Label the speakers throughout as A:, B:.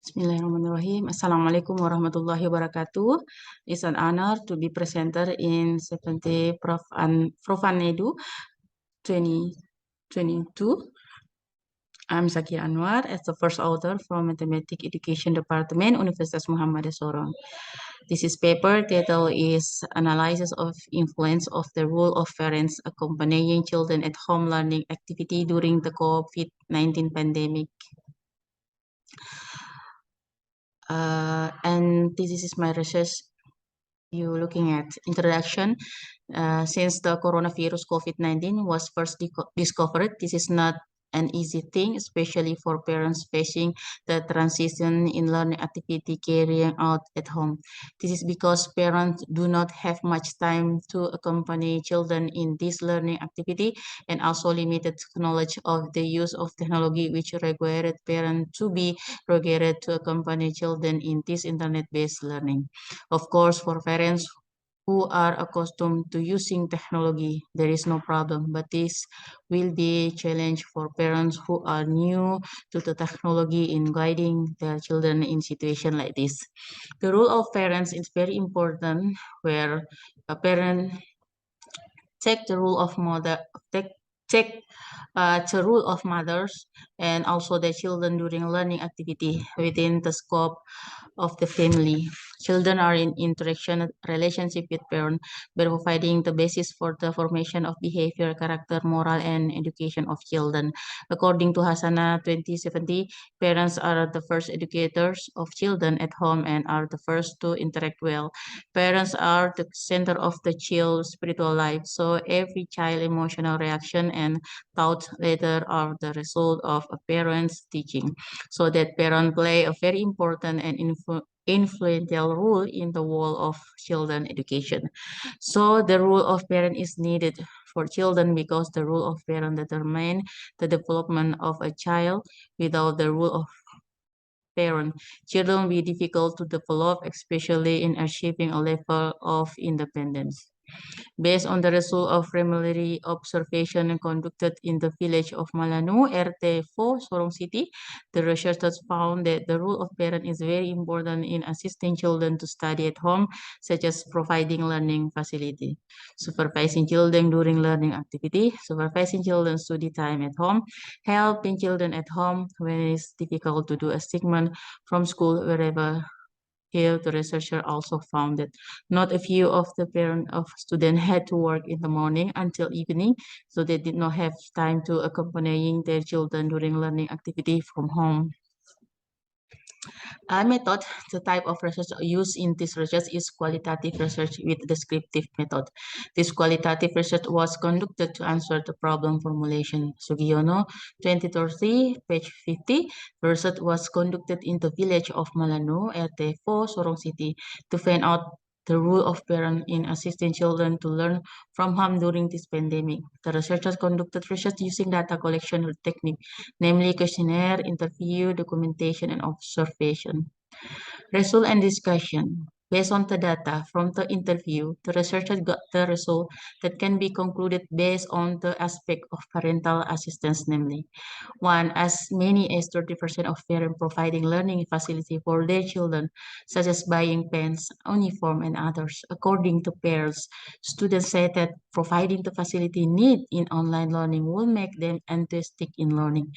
A: Bismillahirrahmanirrahim. Assalamualaikum warahmatullahi wabarakatuh. It's an honor to be presenter in 70 Profunedu 2022. I'm Zaki Anwar as the first author from Mathematics Education Department, Universitas Muhammadiyah Sorong. This is paper title is Analysis of Influence of the Role of Parents Accompanying Children at Home Learning Activity During the COVID-19 Pandemic. And this is my research. You looking at introduction. Since the coronavirus COVID-19 was first discovered, this is not an easy thing, especially for parents facing the transition in learning activity carrying out at home. This is because parents do not have much time to accompany children in this learning activity and also limited knowledge of the use of technology, which required parents to be required to accompany children in this internet-based learning. Of course, for parents who are accustomed to using technology, there is no problem, but this will be a challenge for parents who are new to the technology in guiding their children in situation like this. The role of parents is very important, where a parent take the role of mother, take the role of mothers and also the children during learning activity within the scope of the family. Children are in interaction relationship with parents by providing the basis for the formation of behavior, character, moral, and education of children. According to Hasana 2070, parents are the first educators of children at home and are the first to interact well. Parents are the center of the child's spiritual life, so every child emotional reaction and thoughts later are the result of a parent's teaching. So that parents play a very important and influential role in the world of children education. So the role of parent is needed for children because the role of parent determine the development of a child. Without the role of parent, children will be difficult to develop, especially in achieving a level of independence. Based on the result of preliminary observation conducted in the village of Malanu, RT4, Sorong City, the researchers found that the role of parent is very important in assisting children to study at home, such as providing learning facility, supervising children during learning activity, supervising children's study time at home, helping children at home when it's difficult to do assignment from school wherever. Here, the researcher also found that not a few of the parents of students had to work in the morning until evening, so they did not have time to accompanying their children during learning activity from home. Method, the type of research used in this research is qualitative research with descriptive method. This qualitative research was conducted to answer the problem formulation. Sugiono, 2030, page 50. The research was conducted in the village of Malano, RT4, Sorong City, to find out the role of parents in assisting children to learn from home during this pandemic. The researchers conducted research using data collection technique, namely questionnaire, interview, documentation, and observation. Result and discussion. Based on the data from the interview, the researchers got the result that can be concluded based on the aspect of parental assistance, namely, one, as many as 30% of parents providing learning facility for their children, such as buying pens, uniform, and others. According to parents, students say that providing the facility need in online learning will make them enthusiastic in learning.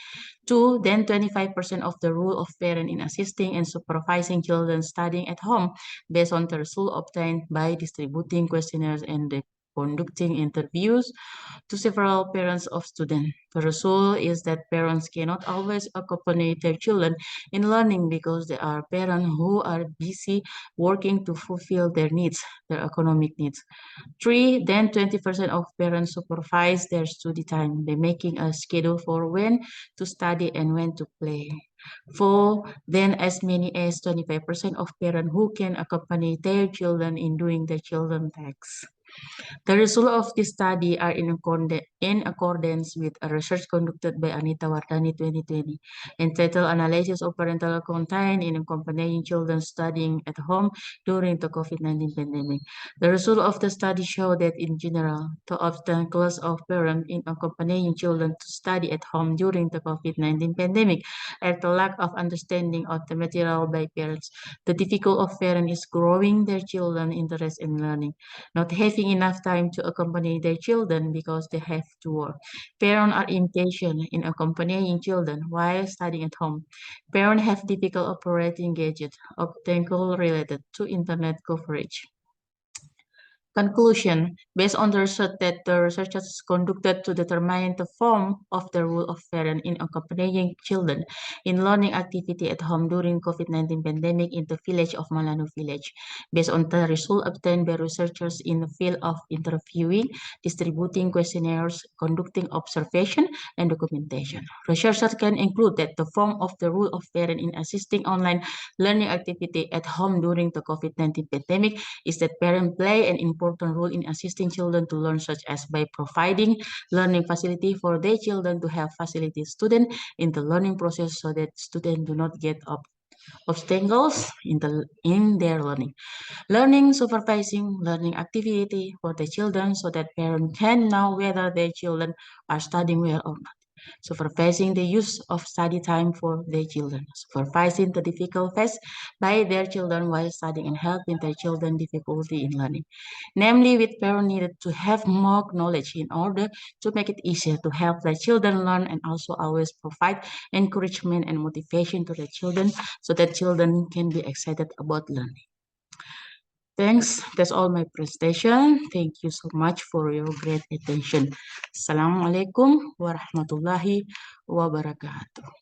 A: Two, then 25% of the role of parent in assisting and supervising children studying at home based on the result obtained by distributing questionnaires and conducting interviews to several parents of students. The result is that parents cannot always accompany their children in learning because there are parents who are busy working to fulfill their needs, their economic needs. Three, then 20% of parents supervise their study time by making a schedule for when to study and when to play. Four, then as many as 25% of parents who can accompany their children in doing their children tasks. The results of this study are in accordance with a research conducted by Anita Wardani 2020, entitled Analysis of Parental Content in Accompanying Children Studying at Home During the COVID-19 Pandemic. The results of the study show that in general, the obstacles of parents in accompanying children to study at home during the COVID-19 pandemic are the lack of understanding of the material by parents. The difficulty of parents is growing their children interest in learning, not having enough time to accompany their children because they have to work. Parents are impatient in accompanying children while studying at home. Parents have difficult operating gadgets, obstacles related to internet coverage. Conclusion: based on the research that the researchers conducted to determine the form of the role of parents in accompanying children in learning activity at home during COVID-19 pandemic in the village of Malanu village, based on the result obtained by researchers in the field of interviewing, distributing questionnaires, conducting observation, and documentation. Researchers can include that the form of the role of parent in assisting online learning activity at home during the COVID-19 pandemic is that parents play an important role in assisting children to learn, such as by providing learning facility for their children to have facility students in the learning process so that students do not get obstacles in their learning. Learning supervising learning activity for the children so that parents can know whether their children are studying well or not. Supervising the use of study time for their children, supervising the difficult faced by their children while studying and helping their children difficulty in learning. Namely, with parents needed to have more knowledge in order to make it easier to help their children learn and also always provide encouragement and motivation to their children so that children can be excited about learning. Thanks. That's all my presentation. Thank you so much for your great attention. Assalamualaikum warahmatullahi wabarakatuh.